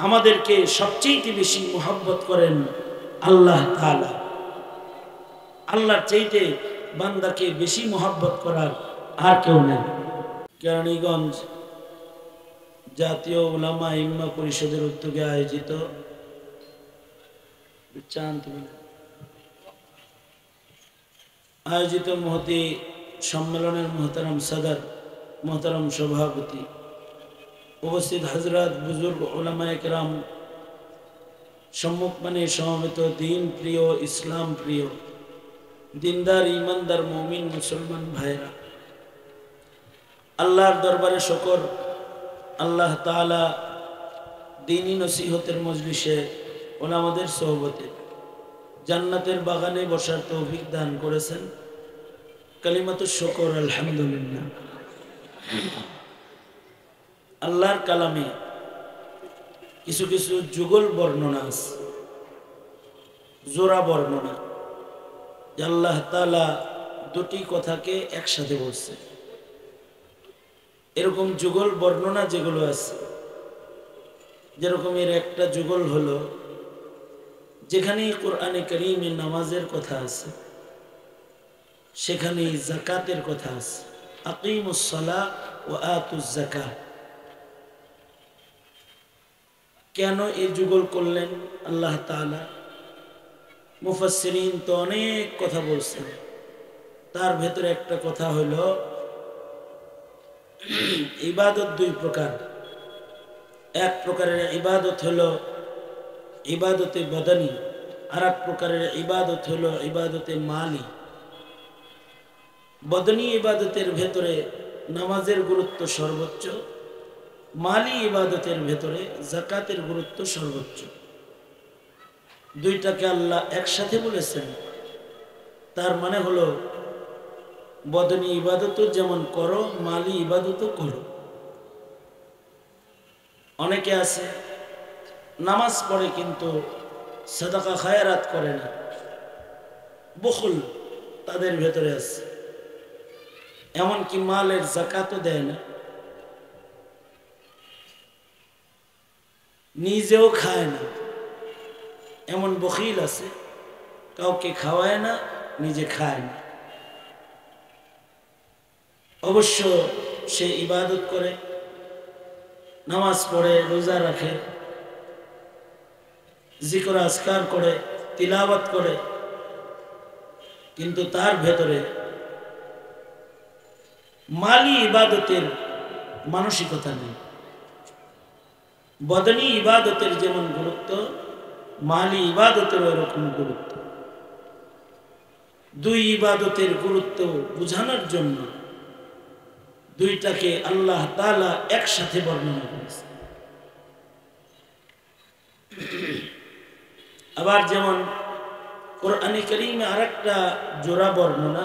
আমাদেরকে সবচেয়ে বেশি মোহাব্বত করেন আল্লাহ তাআলা। আল্লাহর চাইতে বান্দাকে বেশি মোহাব্বত করার আর কেউ নেই। কেরানীগঞ্জ জাতীয় উলামা ইম্মা পরিষদের উদ্যোগে আয়োজিত মহতি সম্মেলনের মোহতারাম সদর, মোহতারাম সভাপতি, উপস্থিত হযরত বুজুর্গ উলামায়ে কেরাম, সম্মুখমানে সমবেত দিন প্রিয়, ইসলাম প্রিয়, দিনদার ইমানদার মুমিন মুসলমান ভাইরা, আল্লাহর দরবারে শুকর, আল্লাহ তাআলা দ্বীনি নসিহতের মজলিসে ওলামাদের সোহবতে জান্নাতের বাগানে বসার তৌফিক দান করেছেন। কালিমাতুশ শুকর, আলহামদুলিল্লাহ। আল্লাহর কালামে কিছু কিছু যুগল বর্ণনা আছে, জোড়া বর্ণনা, যে আল্লাহ তাআলা দুটি কথাকে একসাথে বলছে। এরকম যুগল বর্ণনা যেগুলো আছে, যেরকম এর একটা যুগল হলো যেখানে কোরআনে কারীমে নামাজের কথা আছে সেখানে যাকাতের কথা আছে, আকিমুস সালাহ ওয়া আতুজ যাকাত। কেন এই যুগল করলেন আল্লাহ তাআলা? মুফাসসিরিন তো অনেক কথা বলছেন, তার ভেতরে একটা কথা হলো ইবাদত দুই প্রকার। এক প্রকারের ইবাদত হলো ইবাদতে বদনী, আর এক প্রকারের ইবাদত হলো ইবাদতে মালি। বদনী ইবাদতের ভেতরে নামাজের গুরুত্ব সর্বোচ্চ, মালি ইবাদতের ভেতরে যাকাতের গুরুত্ব সর্বোচ্চ। দুইটাকে আল্লাহ একসাথে বলেছেন। তার মানে হলো বদনী ইবাদতও যেমন করো, মালি ইবাদতও করো। অনেকে আছে নামাজ পড়ে কিন্তু সাদাকা খায়রাত করে না, বখল তাদের ভেতরে আছে। এমনকি মালের যাকাতও দেয় না, নিজেও খায় না। এমন বখিল আছে, কাউকে খাওয়ায় না, নিজে খায় না। অবশ্য সে ইবাদত করে, নামাজ পড়ে, রোজা রাখে, জিকির আজকার করে, তিলাওয়াত করে, কিন্তু তার ভেতরে মালি ইবাদতের মানসিকতা নেই। বদনী ইবাদতের যেমন গুরুত্ব, মালি ইবাদতের এরকম গুরুত্ব। দুই ইবাদতের গুরুত্ব বোঝানোর জন্য দুইটাকে আল্লাহ তাআলা একসাথে বর্ণনা করেছে। আবার যেমন কোরআনে কারীমে আরেকটা জোড়া বর্ণনা,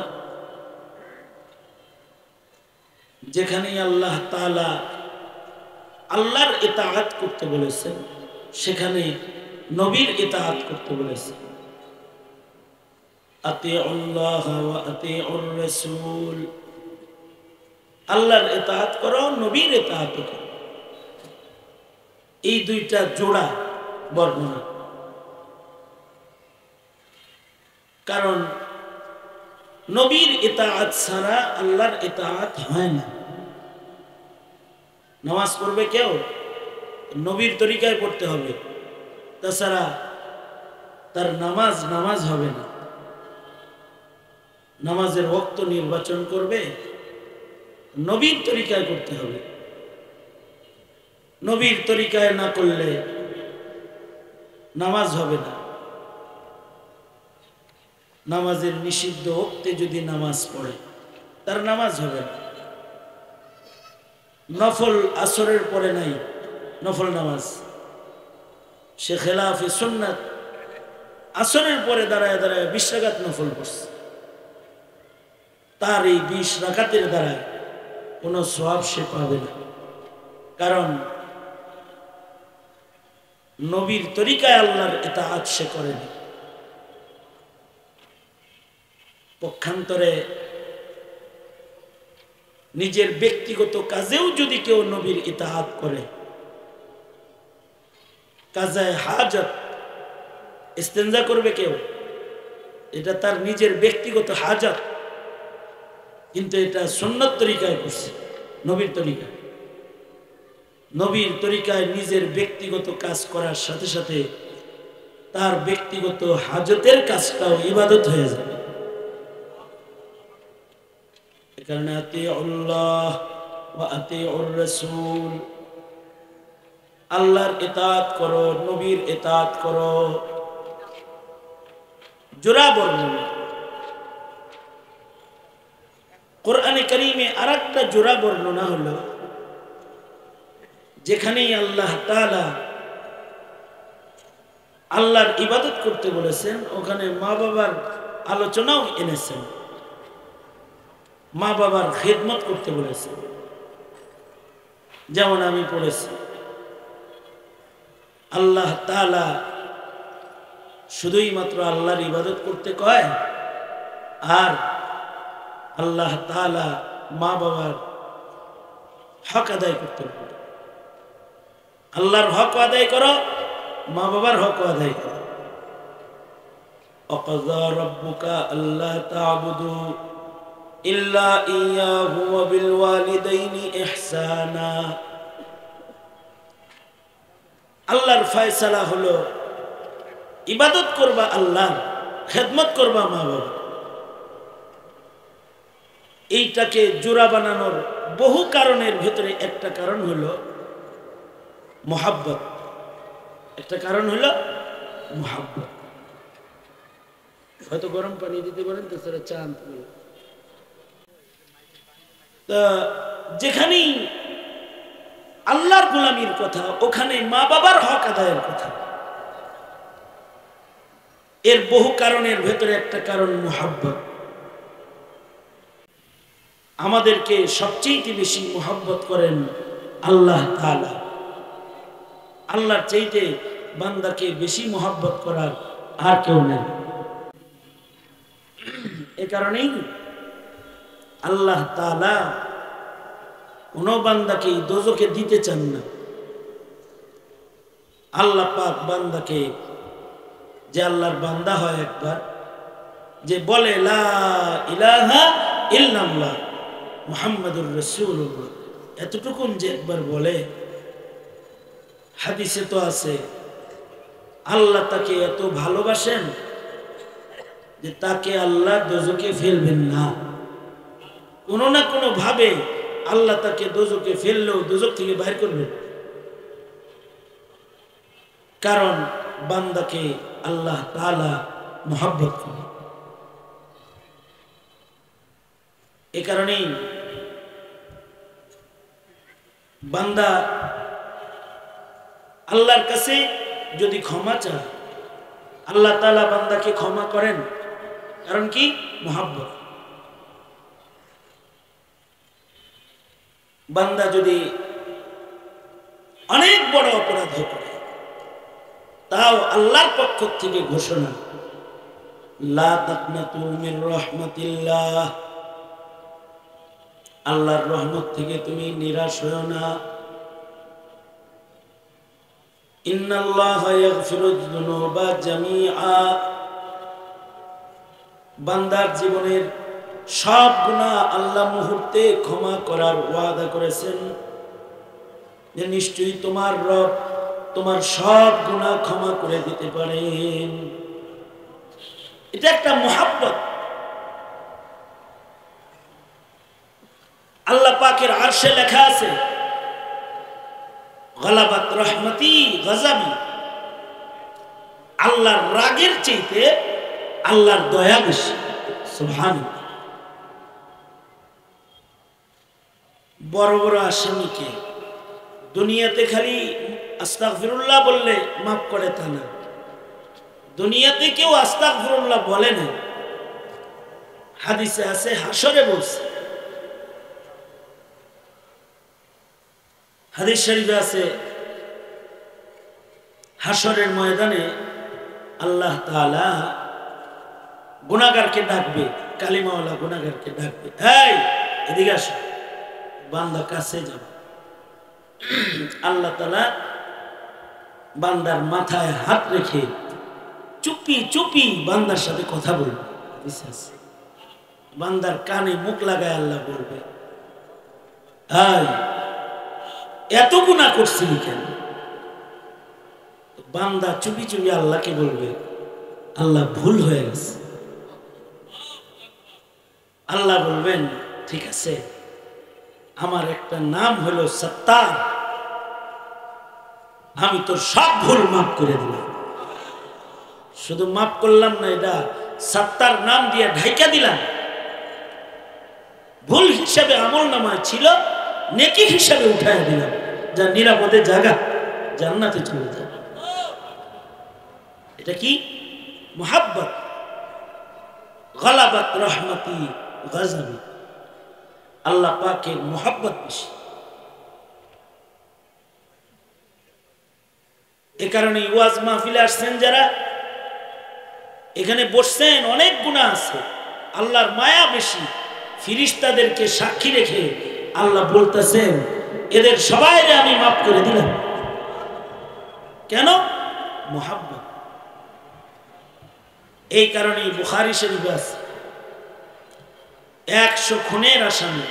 যেখানে আল্লাহ তাআলা আল্লাহর ইতাআত করতে বলেছেন, সেখানে নবীর ইতাআত করতে বলেছেন। আতিউল্লাহ ওয়া আতিউর রাসূল, আল্লাহর ইতাআত করো, নবীর ইতাআত করো। এই দুইটা জোড়া বর্ণনা। কারণ নবীর ইতাআত ছাড়া আল্লাহর ইতাআত হয় না। নামাজ পড়বে কেউ, নবীর তরিকায় পড়তে হবে, তাছাড়া তার নামাজ হবে না। নামাজের ওয়াক্ত নির্বাচন করবে, নবীর তরিকায় করতে হবে। নবীর তরিকায় না করলে নামাজ হবে না। নামাজের নিষিদ্ধ ওক্তে যদি নামাজ পড়ে, তার নামাজ হবে না। নফল আসরের পরে নাই নফল নামাজ, সে খেলাফে সুন্নাত আসরের পরে দাঁড়ায় দাঁড়ায় 20 রাকাত নফল পড়ছে, তার এই 20 রাকাতের দ্বারা কোনো সওয়াব সে পাবে না। কারণ নবীর তরিকায় আল্লাহর ইতাআত সে করেনি। পক্ষান্তরে নিজের ব্যক্তিগত কাজেও যদি কেউ নবীর ইতাআত করে, কাজায়ে হাজত, ইস্তেঞ্জা করবে কেউ, এটা তার নিজের ব্যক্তিগত হাজত, কিন্তু এটা সুন্নত তরিকায় করছে, নবীর তরিকায়। নবীর তরিকায় নিজের ব্যক্তিগত কাজ করার সাথে সাথে তার ব্যক্তিগত হাজতের কাজটাও ইবাদত হয়ে যাবে। এ কারণে আতিউল্লাহ ওয়া আতিউর রাসূল, আল্লাহর ইতাআত করো, নবীর ইতাআত করো। জোড়া বর্ণনা কোরআনে কারীমে আরেকটা জোড়া বর্ণনা হলো, যেখানেই আল্লাহ তাআলা আল্লাহর ইবাদত করতে বলেছেন, ওখানে মা বাবার আলোচনাও এনেছেন, মা বাবার খেদমত করতে বলেছেন। যেমন আমি পড়েছি, আল্লাহ তাআলা শুধুই মাত্র আল্লাহর ইবাদত করতে কয়, আর আল্লাহ তাআলা মা বাবার হক আদায় করতে বলে। আল্লাহর হক আদায় করো, মা বাবার হক আদায় করো। ওয়াকাযা রাব্বুকা আল্লা তা'বুদু ইল্লা ইয়্যাহু ওয়া বিল ওয়ালিদাইনি ইহসানা। আল্লাহর ফয়সালা হলো ইবাদত করবা আল্লাহর, খেদমত করবা মা বাবা। এইটাকে জোড়া বানানোর বহু কারণের ভেতরে একটা কারণ হলো মুহাব্বত, একটা কারণ হলো মুহাব্বত। হয়তো গরম পানি দিতে পারেন, তাছাড়া চা আনতে পারেন। তা যেখানেই আল্লাহর গোলামির কথা, ওখানে মা বাবার হক আদায়ের কথা। এর বহু কারণের ভেতরে একটা কারণ মুহাব্বত। আমাদেরকে সবচেয়ে বেশি মুহাব্বত করেন আল্লাহ তাআলা। আল্লাহর চাইতে বান্দাকে বেশি মুহাব্বত করার আর কেউ নেই। এ কারণেই আল্লাহ তাআলা কোন বান্দাকে দোজখে দিতে চান না। আল্লাহ পাক বান্দাকে, যে আল্লাহর বান্দা হয় একবার, যে বলে লা ইলাহা ইল্লাল্লাহ মুহাম্মাদুর রাসূলুল্লাহ, এতটুকুন যে একবার বলে, হাদিসে তো আছে আল্লাহ তাকে এত ভালোবাসেন যে তাকে আল্লাহ দোজখে ফেলবেন না। কোনো না কোনো ভাবে আল্লাহ তাকে দোজখে ফেললেও দোজখ থেকে বাইর করবেন, কারণ বান্দাকে আল্লাহ তাআলা মুহাব্বত করেন। এ কারণেই বান্দা আল্লাহর কাছে যদি ক্ষমা চায়, আল্লাহ তাআলা বান্দাকে ক্ষমা করেন। কারণ কি? মুহাব্বত। বান্দা যদি অনেক বড় অপরাধ করে, তাও আল্লাহর পক্ষ থেকে ঘোষণা, লা তাকনাতু মির রাহমাতিল্লাহ, আল্লাহর রহমত থেকে তুমি নিরাশ হও না। ইন্নাল্লাহা ইয়াগফিরুয যুনুবা জামিআ, বান্দার জীবনের সব গুনাহ আল্লাহ মুহূর্তে ক্ষমা করার ওয়াদা করেছেন, যে নিশ্চয়ই তোমার রব তোমার সব গুনাহ ক্ষমা করে দিতে পারেন। এটা একটা মুহাব্বত। আল্লাহ পাকের আরশে লেখা আছে, গালাবাত রহমতি গজবি, আল্লাহর রাগের চাইতে আল্লাহর দয়া বেশি। সুবহানাল্লাহ। বড় বড় আসামিকে দুনিয়াতে খালি আস্তাগফিরুল্লাহ বললে মাফ করে তা না, দুনিয়াতে কেউ আস্তাগফিরুল্লাহ বলে না। হাদিসে আছে, হাসরে বলছে, হাদিস শরীফে আছে, হাসরের ময়দানে আল্লাহ তাআলা গুনাহগারকে ডাকবে, কালিমাওয়ালা গুনাহগারকে ডাকবে, এই এদিকে আসো, বান্দা কাছে যাও। আল্লাহ তাআলা বান্দার মাথায় হাত রেখে চুপি চুপি বান্দার সাথে কথা বলবে। বান্দার কানে মুখ লাগায় আল্লাহ বলবে, এত গুনাহ করছিলি কেন? বান্দা চুপি চুপি আল্লাহকে বলবে, আল্লাহ ভুল হয়ে গেছে। আল্লাহ বলবেন, ঠিক আছে, আমার একটা নাম হলো সত্তার, আমি তোর সব ভুল মাফ করে দিলাম। শুধু মাফ করলাম না, এটা সত্তার নাম দিয়ে ঢাইকা দিলাম। ভুল হিসাবে আমল নামায় ছিল, নেকি হিসাবে উঠায় দিলাম, যা নিরাপদে জায়গা, জান্নাতে চলে যাবে। এটা কি? মুহাব্বত। গালাবাত রহমতি গাজাবি। আল্লাহ পাকের মুহাব্বত বেশি। এ কারণে ওয়াজ মাহফিলে আসছেন যারা, এখানে বসছেন, অনেক গুনাহ আছে, আল্লাহর মায়া বেশি। ফিরিস্তাদেরকে সাক্ষী রেখে আল্লাহ বলতেছেন, এদের সবাইকে আমি মাফ করে দিলাম। কেন? মুহাব্বত। এই কারণেই বুখারী শরীফে আছে, 100 খুনের আসামি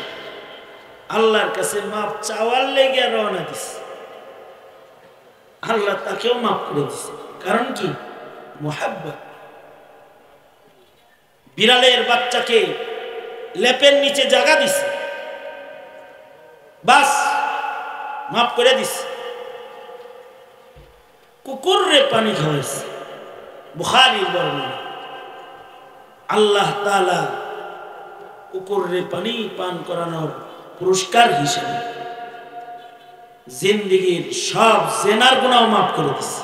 আল্লাহর কাছে মাফ চাওয়ার লেগে রওনা দিছে, আল্লাহ তাকেও মাফ করে দিছে। কারণ কি? মুহাব্বত। বিড়ালের বাচ্চাকে লেপের নিচে জায়গা দিছে, বাস মাফ করে দিছে। কুকুরে পানি খাওয়াইছে, বুখারীর বর্ণনা। আল্লাহ তাআলা কুকুরে পানি পান করানোর পুরস্কার হিসেবে জিন্দেগীর সব জেনার গুনাহ মাফ করে দিছে,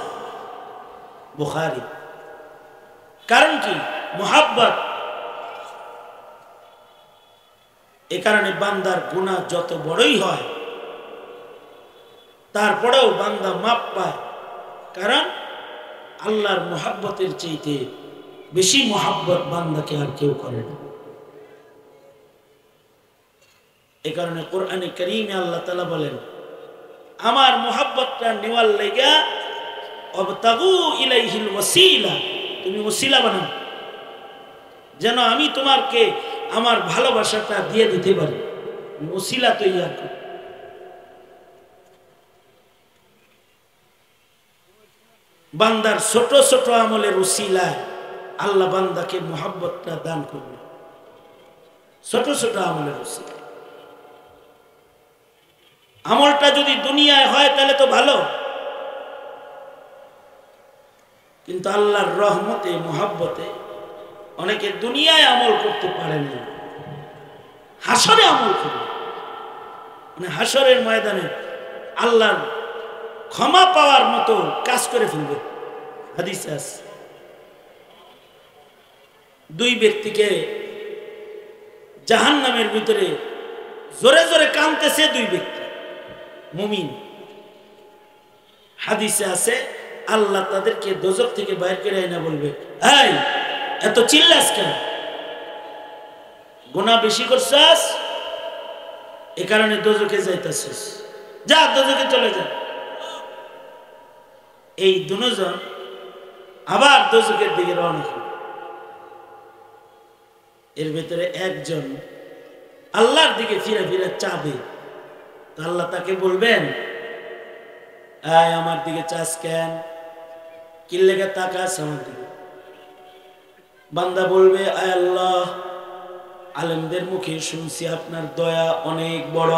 বুখারী। কারণ কি? মুহাব্বত। এ কারণে বান্দার গুনাহ যত বড়ই হয়, তারপরেও বান্দা মাফ পায়। কারণ আল্লাহর মুহাব্বতের চাইতে বেশি মুহাব্বত বান্দাকে আর কেউ করে না। এ কারণে কোরআনে কারীমে আল্লাহ তাআলা বলেন, আমার মুহাব্বতটা নেওয়ার লাগা অবতাগু ইলাইহিল ওয়াসিলা, তুমি ওসিলা বানাও, যেন আমি তোমাকে আমার ভালোবাসাটা দিয়ে দিতে পারি। ওসিলা তৈরি করো। বান্দার ছোট ছোট আমলের ওসিলায় আল্লাহ বান্দাকে মুহাব্বতটা দান করবে। ছোট ছোট আমলের ওসিলা। আমলটা যদি দুনিয়ায় হয় তাহলে তো ভালো, কিন্তু আল্লাহর রহমতে মুহাব্বতে অনেকে দুনিয়ায় আমল করতে পারে না, হাসরে আমল করবে। মানে হাসরের ময়দানে আল্লাহর ক্ষমা পাওয়ার মতো কাজ করে ফেলবে। হাদিসে আছে, 2 ব্যক্তিকে জাহান্নামের ভিতরে জোরে জোরে কাঁদতেছে, 2 ব্যক্তি মুমিন। হাদিসে আছে, আল্লাহ তাদেরকে দোজখ থেকে বাইর করে এনে বলবে, এই এত চিল্লাস কেন? গুনাহ বেশি করছস, এ কারণে দোজখে যাইতাছিস, যা দোজখে চলে যা। এই দুজন আবার দোজখের দিকে রওনা হবে। এর ভিতরে একজন আল্লাহর দিকে ফিরে ফিরে চাবে, আল্লাহ তাকে বলবেন, আয় আমার দিকে চাস কেন? কি লেগে তাকাস আমার দিকে? বান্দা বলবে, আয় আল্লাহ, আলেমদের মুখে শুনছি আপনার দয়া অনেক বড়,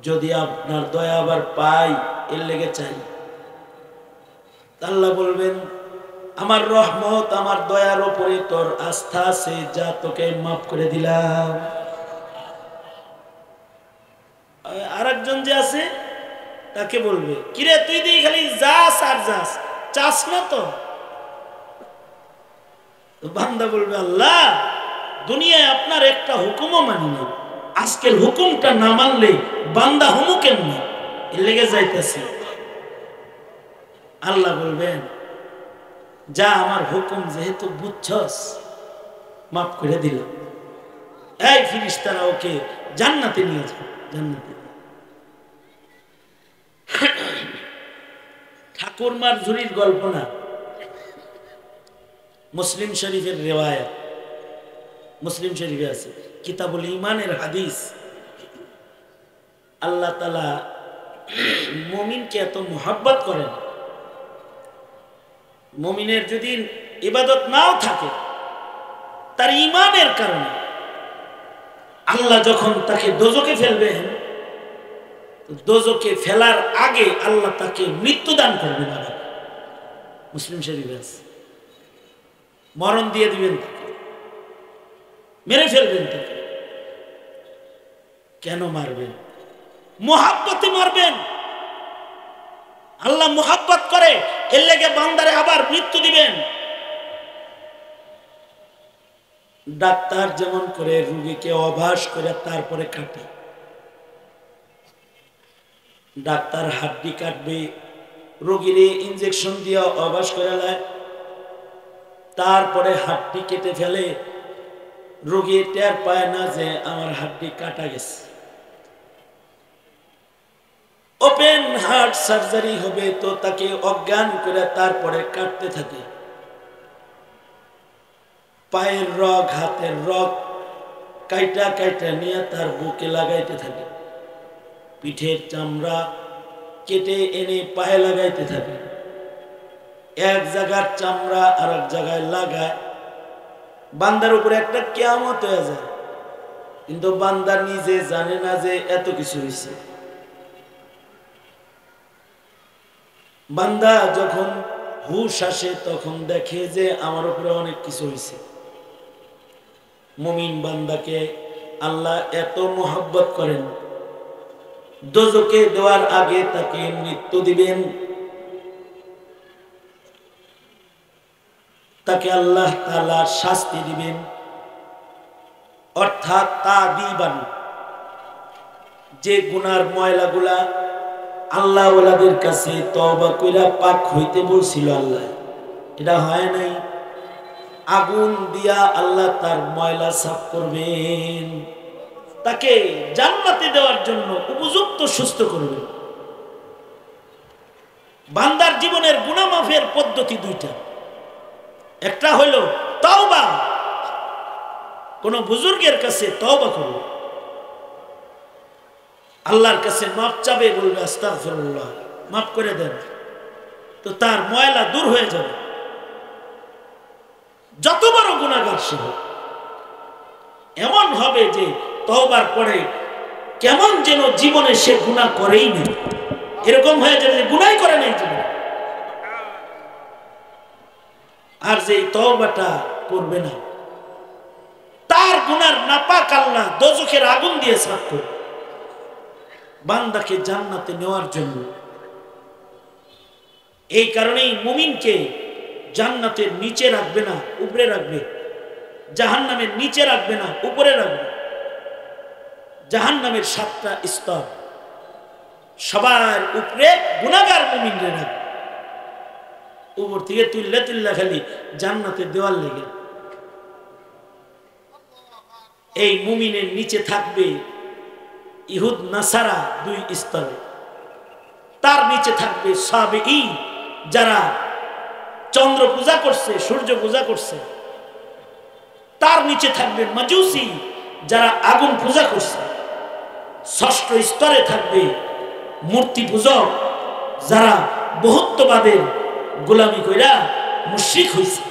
যদি আপনার দয়া আবার পাই এর লেগে চাই। আল্লাহ বলবেন, আমার রহমত আমার দয়ার উপরে তোর আস্থা আছে, যা তোকে মাফ করে দিলাম। আরেকজন যে আছে তাকে বলবে, কিরে তুই দিয়ে খালি যাস আর যাস, চাস না তো? বান্দা বলবে, আল্লাহ দুনিয়ায় আপনার একটা হুকুমও মানি না, আজকের হুকুমটা না মানলে বান্দা হমু কেমনি, এর লেগে যাইতেছি। আল্লাহ বলবেন, যা আমার হুকুম যেহেতু বুঝছস মাফ করে দিলাম। এই ফেরেশতারা ওকে জান্নাতে নিয়ে যাবে, জান্নাতে। কুরমার ঝুরির গল্প না, মুসলিম শরীফের রিওয়ায়াত, মুসলিম শরীফে আছে কিতাবুল ঈমানের হাদিস। আল্লাহ তাআলা মুমিনকে এত মোহাব্বত করেন, মুমিনের যদি ইবাদত নাও থাকে, তার ঈমানের কারণে আল্লাহ যখন তাকে দোজখে ফেলবেন, দোজখে ফেলার আগে আল্লাহ তাকে মৃত্যু দান করবেন। আবার মুসলিম শরীফে আছে, মরণ দিয়ে দিবেন তাকে, মেরে ফেলবেন তাকে। কেন মারবেন? মোহাব্বতে মারবেন। আল্লাহ মোহাব্বত করে, এর লেগে বান্দারে আবার মৃত্যু দিবেন। ডাক্তার যেমন করে রোগীকে অভ্যাস করে তারপরে কাটে, ডাক্তার হাড্ডি কাটবে, রোগীরে ইনজেকশন দিয়ে অভ্যাস করে নেয়, তারপরে হাড্ডি কেটে ফেলে, রোগী টের পায় না যে আমার হাড্ডি কাটা গেছে। ওপেন হার্ট সার্জারি হবে তো তাকে অজ্ঞান করে তারপরে কাটতে থাকে। পায়ের রগ, হাতের রগ কাইটা কাইটা নিয়ে তার বুকে লাগাইতে থাকে, পিঠের চামড়া কেটে এনে পায়ে লাগাইতে থাকে। এক জায়গার চামড়া আর এক জায়গায় লাগায়, বান্দার উপরে একটা কিয়ামত হয়ে যায়। কিন্তু বান্দা নিজে জানে না যে এত কিছু হয়েছে। বান্দা যখন হুশ আসে তখন দেখে যে আমার উপরে অনেক কিছু হয়েছে। মুমিন বান্দাকে আল্লাহ এত মোহাব্বত করেন, দোজখে দেওয়ার আগে তাকে মৃত্যু দিবেন। তাকে আল্লাহ তাআলা শাস্তি দিবেন, অর্থাৎ তাদিবান। যে গুনার ময়লাগুলা আল্লাহ ওয়ালাদের কাছে তওবা কইরা পাক হইতে বলছিল আল্লাহ, এটা হয় নাই, আগুন দিয়া আল্লাহ তার ময়লা সাফ করবেন, তাকে জান্নাতে দেওয়ার জন্য উপযুক্ত সুস্থ করবেন। বান্দার জীবনের গুনাহ মাফের পদ্ধতি দুইটা। একটা হলো তওবা, কোন বুজুর্গের কাছে তওবা করবে, আল্লাহর কাছে মাফ চাবে, বলবে আস্তাগফিরুল্লাহ, মাফ করে দেন, তো তার ময়লা দূর হয়ে যাবে। যত বড় গুনাহগার সে হোক, এমন হবে যে তওবার পরে কেমন যেন জীবনে সে গুনাহ করেই না, এরকম হয়ে যাবে যে গুনাহই করে নাই জীবনে। আর যে তওবাটা করবে না, তার গুনার নাপাক আল্লাহ দোজখের আগুন দিয়ে সাফ করবে বান্দাকে জান্নাতে নেওয়ার জন্য। এই কারণেই মুমিনকে জান্নাতের নিচে রাখবে না, উপরে রাখবে। জাহান্নামের নিচে রাখবে না, উপরে রাখবে। জাহান্নামের 7টা স্তর, সবার উপরে গুনাহগার মুমিনরে রাখবে, উপর থেকে তুল্লা তুল্লা খালি জান্নাতে দেওয়ার লেগে। এই মুমিনের নিচে থাকবে ইহুদ নাসারা 2 স্তরে, তার নিচে থাকবে সাবিঈন, যারা চন্দ্র পূজা করছে, সূর্য পূজা করছে। তার নিচে থাকবে মাজুসি, যারা আগুন পূজা করছে। 6ষ্ঠ স্তরে থাকবে মূর্তি পূজক, যারা বহুত্ববাদের গোলামি কইরা মুশরিক হইছে।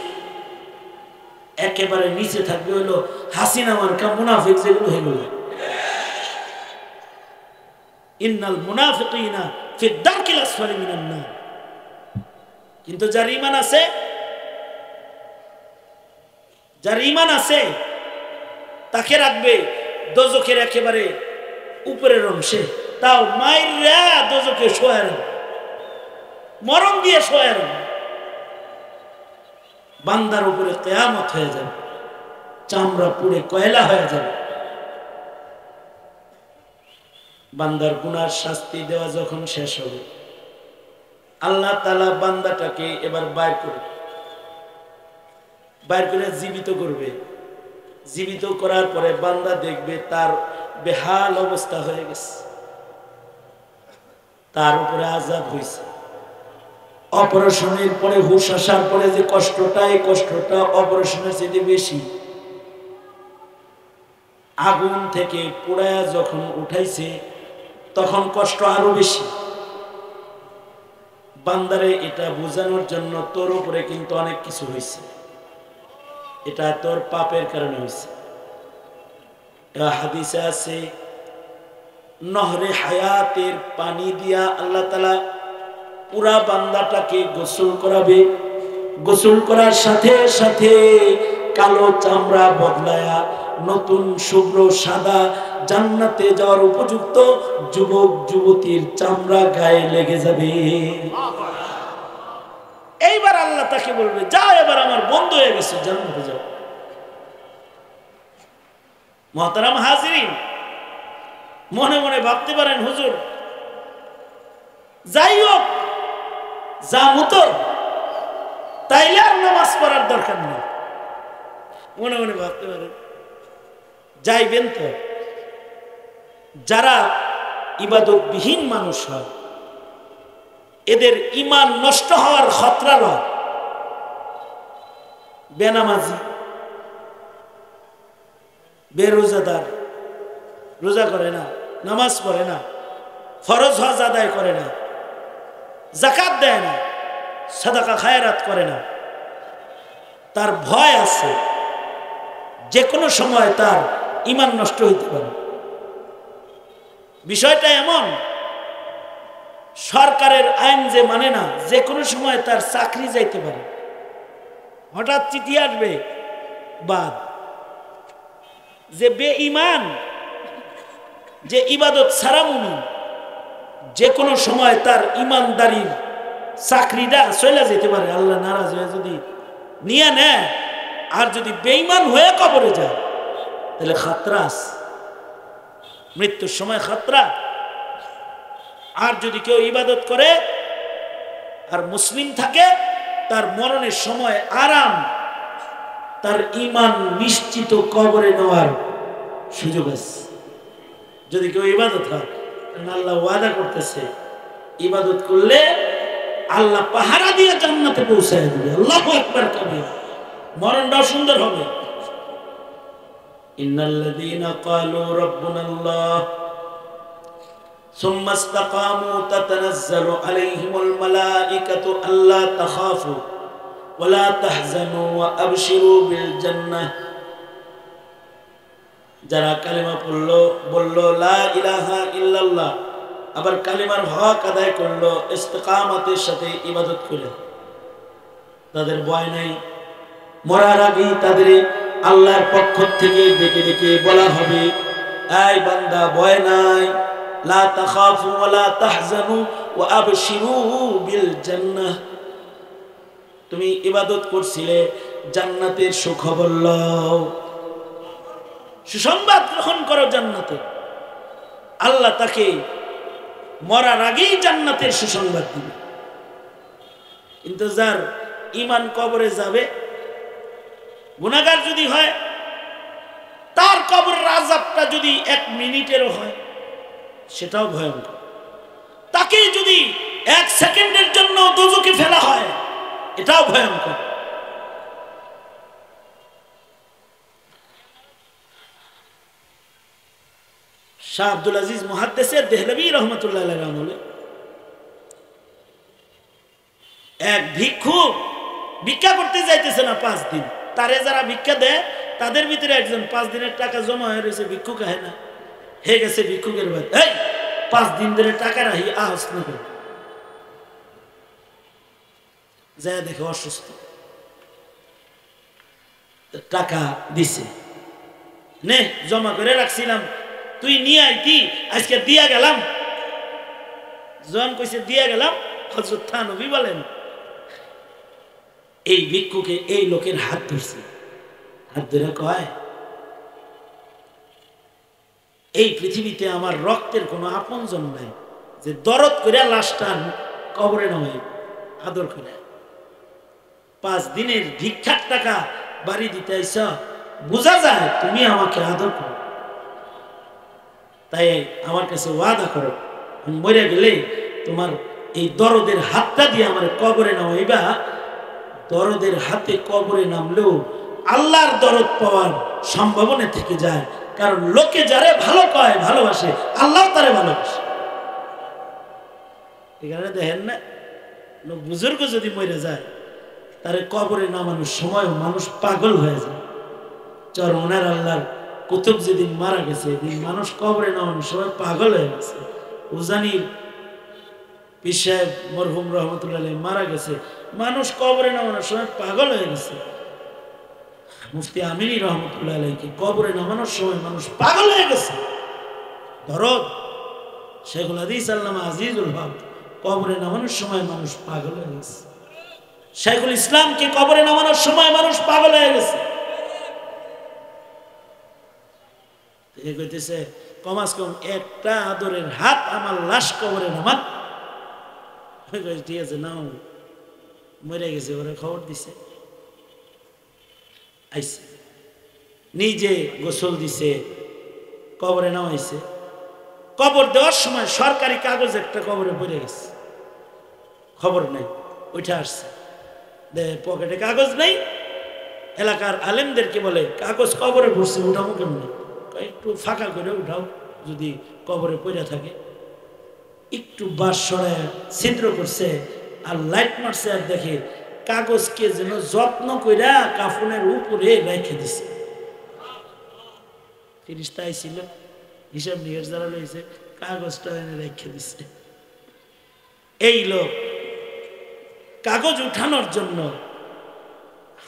একেবারে নিচে থাকবে হলো হাসিনা মার্কা মুনাফিক, যেগুলো হয়ে গেল ইন্নাল মুনাফিকিনা ফি দারকিল আসফালি মিনান নার। কিন্তু যার ঈমান আছে, যার ঈমান আছে, তাকে রাখবে দোজখের একেবারে উপরের অংশে, তাও মাইরা দোজখে শোয়া রাখবে, মরণ দিয়ে শোয়া রাখবে। বান্দার উপরে কিয়ামত হয়ে যাবে, চামড়া পুড়ে কয়লা হয়ে যাবে। বান্দার গুনার শাস্তি দেওয়া যখন শেষ হবে, আল্লাহ তাআলা বান্দাটাকে এবার বাইর করে জীবিত করবে। জীবিত করার পরে বান্দা দেখবে তার বেহাল অবস্থা হয়ে গেছে, তার উপরে আযাব হয়েছে। অপারেশনের পরে হুশ আসার পরে যে কষ্টটা, এই কষ্টটা অপারেশনের চেয়ে বেশি। আগুন থেকে পোড়ায়া যখন উঠাইছে তখন কষ্ট আরো বেশি। বান্দারে এটা বোঝানোর জন্য তোর উপরে কিন্তু অনেক কিছু হয়েছে, এটা তোর পাপের কারণে হয়েছে। হাদিসে আছে, নহরে হায়াতের পানি দিয়া আল্লাহ তাআলা পুরা বান্দাটাকে গোসল করাবে। গোসল করার সাথে সাথে কালো চামড়া বদলায়া নতুন শুভ্র সাদা জান্নাতে যাওয়ার উপযুক্ত যুবক যুবতীর চামড়া গায়ে লেগে যাবে। এইবার আল্লাহ তাকে বলবে, যাও এবার আমার বন্ধু হয়ে গেছে, জান্নাতে যাও। মুহতারাম হাজিরিন, মনে মনে ভাবতে পারেন, হুজুর যাই হোক যা মতো তাইলে আর নামাজ পড়ার দরকার নেই। মনে মনে ভাবতে পারেন, যাইবেন তো। যারা ইবাদতবিহীন মানুষ হয় এদের ঈমান নষ্ট হওয়ার খতরা নয়। বেনামাজি, বেরোজাদার, রোজা করে না, নামাজ পড়ে না, ফরজ হজ আদায় করে না, যাকাত দেয় না, সাদাকা খায়রাত করে না, তার ভয় আছে যে কোনো সময় তার ঈমান নষ্ট হইতে পারে। বিষয়টা এমন, সরকারের আইন যে মানে না, যে কোনো সময় তার চাকরি যাইতে পারে, হঠাৎ চিঠি আসবে বাদ। যে বেঈমান, যে ইবাদত ছাড়া মুমিন, যে কোনো সময় তার ইমানদারির চাকরিটা চলে যেতে পারে। আল্লাহ নারাজ হয়ে যদি নিয়ে নেয়, আর যদি বেঈমান হয়ে কবরে যায় তাহলে খাতরা আছে, মৃত্যুর সময় খাতরা। আর যদি কেউ ইবাদত করে আর মুসলিম থাকে, তার মরণের সময় আরাম, তার ঈমান নিশ্চিত কবরে নেওয়ার সুযোগ আছে। যদি কেউ ইবাদত হয়, আল্লাহ ওয়াদা করতেছে ইবাদত করলে আল্লাহ পাহারা দিয়ে জান্নাতে পৌঁছায় দিবে। আল্লাহু আকবার কবিরা, মরণটাও সুন্দর হবে। ইন্নাল্লাযীনা ক্বালু রাব্বুনাল্লাহ সুম্মা ইসতাকামু তাতানাজ্জালু আলাইহিমুল মালাঈকাতু আল্লা তাখাফু ওয়া লা তাহজানু ওয়া আবশিরু বিল জান্নাহ। যারা কালিমা পড়লো, বলল লা ইলাহা ইল্লাল্লাহ, আবার কালিমার হক আদায় করলো, ইস্তেকামতের সাথে ইবাদত করে, তাদের ভয় নাই। মরার আগেই তাদের আল্লাহর পক্ষ থেকে ডেকে ডেকে বলা হবে, এই বান্দা ভয় নাই, লা তাখাফু ওয়া লা তাহজানু ওয়া আবশিরু বিল জান্নাহ। তুমি ইবাদত করছিলে, জান্নাতের সুখবর লও, সুসংবাদ গ্রহণ করো জান্নাতে। আল্লাহ তাকে মরার আগেই জান্নাতের সুসংবাদ দিবে। কিন্তু যার ঈমান কবরে যাবে, গুনাহগার যদি হয়, তার কবরের আযাবটা যদি 1 মিনিটেরও হয়, সেটাও ভয়ঙ্কর। তাকে যদি 1 সেকেন্ডের জন্য দোজখে ফেলা হয়, এটাও ভয়ঙ্কর। শাহ আব্দুল আজিজ মুহাদ্দিসে দেহলভী রহমতুল্লাহ আলাইহি আমলে এক ভিক্ষু ভিক্ষা করতে যাইতেছে না 5 দিন। তারে যারা ভিক্ষা দেয় তাদের ভিতরে একজন 5 দিনের টাকা জমা হয়ে রয়েছে, ভিক্ষু খায় না, হয়ে গেছে ভিক্ষুকের ভাই, এই 5 দিন ধরে টাকা রাহি আহস না করে যায়, দেখে অসুস্থ, টাকা দিছে, নে জমা করে রাখছিলাম, তুই নিয়ে আইতি, আজকে দিয়া গেলাম। জন কইছে দিয়া গেলাম, হযরত থানবী বলেন এই ভিক্ষুকে এই লোকের হাত ধরছে, হাত ধরে কয়, এই পৃথিবীতে আমার রক্তের কোনো আপনজন নাই যে দরদ করে লাশটা কবরে নামাই আদর করে। 5 দিনের ভিক্ষার টাকা বাড়ি দিতে আইছ, বোঝা যায় তুমি আমাকে আদর করো, তাই আমার কাছে ওয়াদা করো, মরে গেলে তোমার এই দরদের হাতটা দিয়ে আমার কবরে নামাইবা। দরদের হাতে কবরে নামলেও আল্লাহর দরদ পাওয়ার সম্ভাবনা থেকে যায়, কারণ লোকে যারে ভালো কয় ভালোবাসে, আল্লাহ তারে ভালোবাসে। এখানে দেখেন না, বুজুর্গ যদি মরে যায় তারে কবরে নামানোর সময় মানুষ পাগল হয়ে যায়। চরমনার আল্লাহর কুতুব যেদিন মারা গেছে, এদিন মানুষ কবরে নামানোর সময় পাগল হয়ে গেছে। উজানির পীর সাহেব মরহুম রহমতুল্লাহ আলাইহি মারা গেছে, মানুষ কবরে নামানোর সময় পাগল হয়ে গেছে। মুফতি আমিনী রহমতুল্লাহ আলাইহিকে কবরে নামানোর সময় মানুষ পাগল হয়ে গেছে। দরদ শেখুল হাদিস আল্লামা আজিজুল হক কবরে নামানোর সময় মানুষ পাগল হয়ে গেছে। শেখুল ইসলামকে কবরে নামানোর সময় মানুষ পাগল হয়ে গেছে। কইতেছে কমাস কম একটা আদরের হাত আমার লাশ কবরে নামান। ঠিক আছে, নাও, মরে গেছে, ওরা খবর দিছে, আইছে, নিজে গোসল দিছে, কবরে নামাইছে। কবর দেওয়ার সময় সরকারি কাগজ একটা কবরে পড়ে গেছে, খবর নেই, উঠে আসছে, পকেটে কাগজ নেই। এলাকার আলেমদেরকে বলে কাগজ কবরে পড়ছে, উঠাবো কেমনি? একটু ফাঁকা করে উঠাও, যদি কবরে পড়ে থাকে। একটু বাস সরায় ছিদ্র করছে আর লাইট মারছে, আর দেখে কাগজকে যেন যত্ন কইরা কাফনের উপরে রেখে দিছে। ফিরিস্তা আইছিল, হিসাব নিকাশ যারা রয়েছে, কাগজটা এনে রেখে দিছে। এই লোক কাগজ উঠানোর জন্য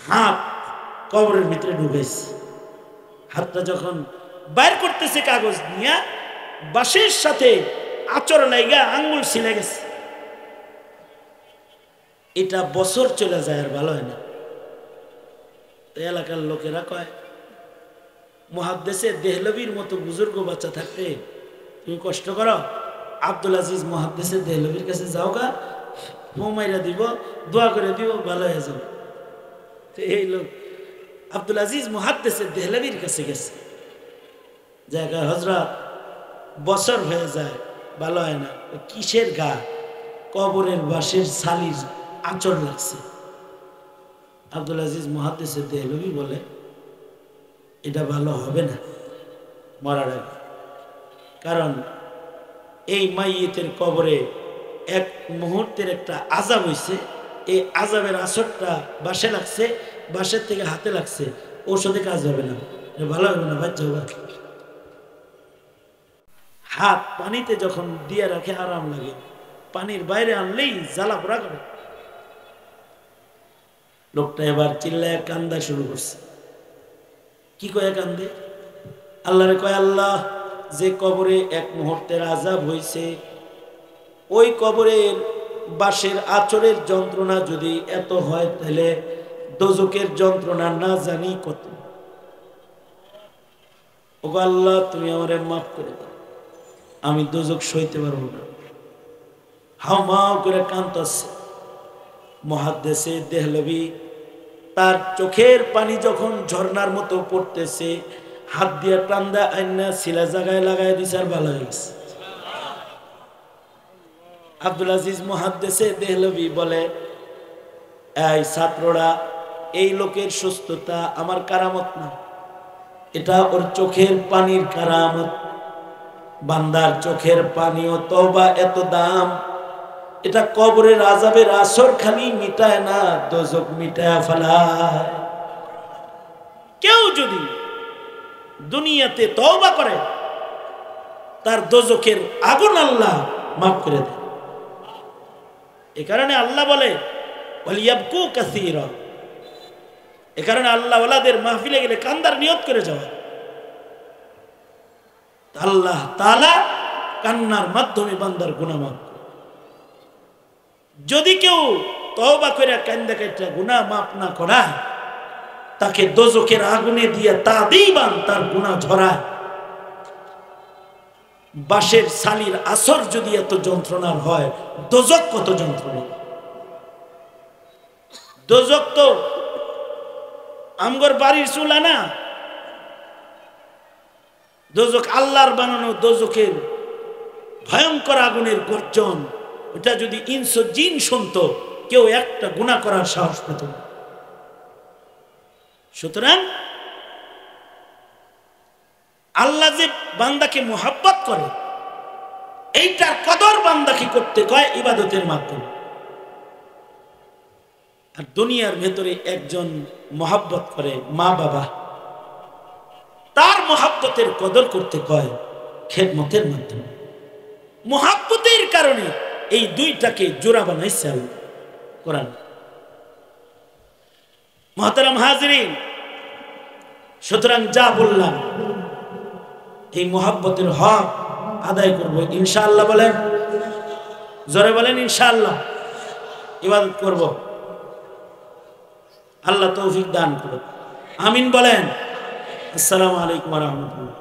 হাত কবরের ভিতরে ঢুকেছে। হাতটা যখন বাইর করতেছে কাগজ নিয়ে, বাঁশের সাথে আচর লাইগা আঙ্গুল ছিলে গেছে। এটা বছর চলে যায় আর ভালো হয় না। এলাকার লোকেরা কয়, মুহাদ্দিসে দেহলভির মতো বুজুর্গ বাচ্চা থাকতে তুমি কষ্ট করো, আব্দুল আজিজ মুহাদ্দিসে দেহলভির কাছে যাও গা, মোমাইরা দিব, দোয়া করে দিব, ভালো হয়ে যাবে। তো এই লোক আব্দুল আজিজ মুহাদ্দিসে দেহলভির কাছে গেছে, জায়গা হযরত বছর হয়ে যায়, ভালো হয় না। কিসের গা? কবরের বাঁশের ছালির আঁচড় লাগছে। আব্দুল আজিজ মুহাদ্দিসে দেহলভি বলে, এটা ভালো হবে না মরার আগে, কারণ এই মাইয়িতের কবরে এক মুহূর্তের একটা আযাব হইছে, এই আযাবের আসরটা বাঁশে লাগছে, বাঁশের থেকে হাতে লাগছে, ঔষধে কাজ হবে না, ভালো হবে না, বাচ্চা হবে। হাত পানিতে যখন দিয়ে রাখে আরাম লাগে, পানির বাইরে আনলেই জ্বালা পোড়া করে। লোকটা এবার চিল্লায় কান্দা শুরু করছে। কি কয়ে কান্দে? আল্লাহরে কয়, আল্লাহ, যে কবরে এক মুহূর্তের আযাব হইছে, ওই কবরের বাঁশের আঁচড়ের যন্ত্রণা যদি এত হয়, তাহলে দোজকের যন্ত্রণা না জানি কত। ওগো আল্লাহ, তুমি আমারে মাফ করে দাও, আমি দোজক সইতে পারবো না। হাউমাউ করে কাঁদতেছে। মুহাদ্দিসে দেহলভি তার চোখের পানি যখন ঝর্ণার মতো পড়তেছে, হাত দিয়ে টান্দা আইনা শিলা জায়গায় লাগাই দিছে, আর ভালো হয়ে গেছে। আব্দুল আজিজ মুহাদ্দিসে দেহলভি বলে, এই ছাত্ররা, এই লোকের সুস্থতা আমার কারামত না, এটা ওর চোখের পানির কারামত। বান্দার চোখের পানি ও তওবা এত দাম, এটা কবরের আযাবের আসর খালি মিটায় না, দোজক মিটায় ফেলায়। কেউ যদি দুনিয়াতে তওবা করে, তার দোজকের আগুন আল্লাহ মাফ করে দেয়। এ কারণে আল্লাহ বলে, ওয়ালিয়াবকু কাসীরা। এ কারণে আল্লাহ ওয়ালাদের মাহফিলে গেলে কান্দার নিয়ত করে যাওয়া। আল্লাহ তাআলা কান্নার মাধ্যমে বান্দার গুনাহ মাফ। যদি কেউ তওবা করে কান্দা কাইটা গুনাহ মাফ না করায়, তাকে দোজকের আগুনে দিয়ে তাদিবান তার গুনাহ ঝরায়। বাঁশের ছালির আসর যদি এত যন্ত্রণার হয়, দোজক কত যন্ত্রণা। দোজক তো আমগর বাড়ির চুলা না, দোজক আল্লাহর বানানো। দোজকের ভয়ঙ্কর আগুনের গর্জন, ওটা যদি ইনসো জিন শুনতো, কেউ একটা গুনাহ করার সাহস পেত না। সুতরাং আল্লাহ যে বান্দাকে মোহাব্বত করে, এইটার কদর বান্দাকে করতে কয় ইবাদতের মাধ্যমে। আর দুনিয়ার ভেতরে একজন মোহাব্বত করে মা বাবা, তার মোহাব্বতের কদর করতে কয় খেদমতের মাধ্যমে। মোহাব্বতের কারণে এই দুইটাকে জোড়া বানাইছে আল্লাহ কোরআন। মুহতারাম হাজিরিন, সুতরাং যা বললাম এই মোহাব্বতের হক আদায় করব ইনশাআল্লাহ। বলেন, জোরে বলেন ইনশাআল্লাহ। ইবাদত করব, আল্লাহ তৌফিক দান করুন। আমিন বলেন। আসসালামু আলাইকুম ওয়া রাহমাতুল্লাহ।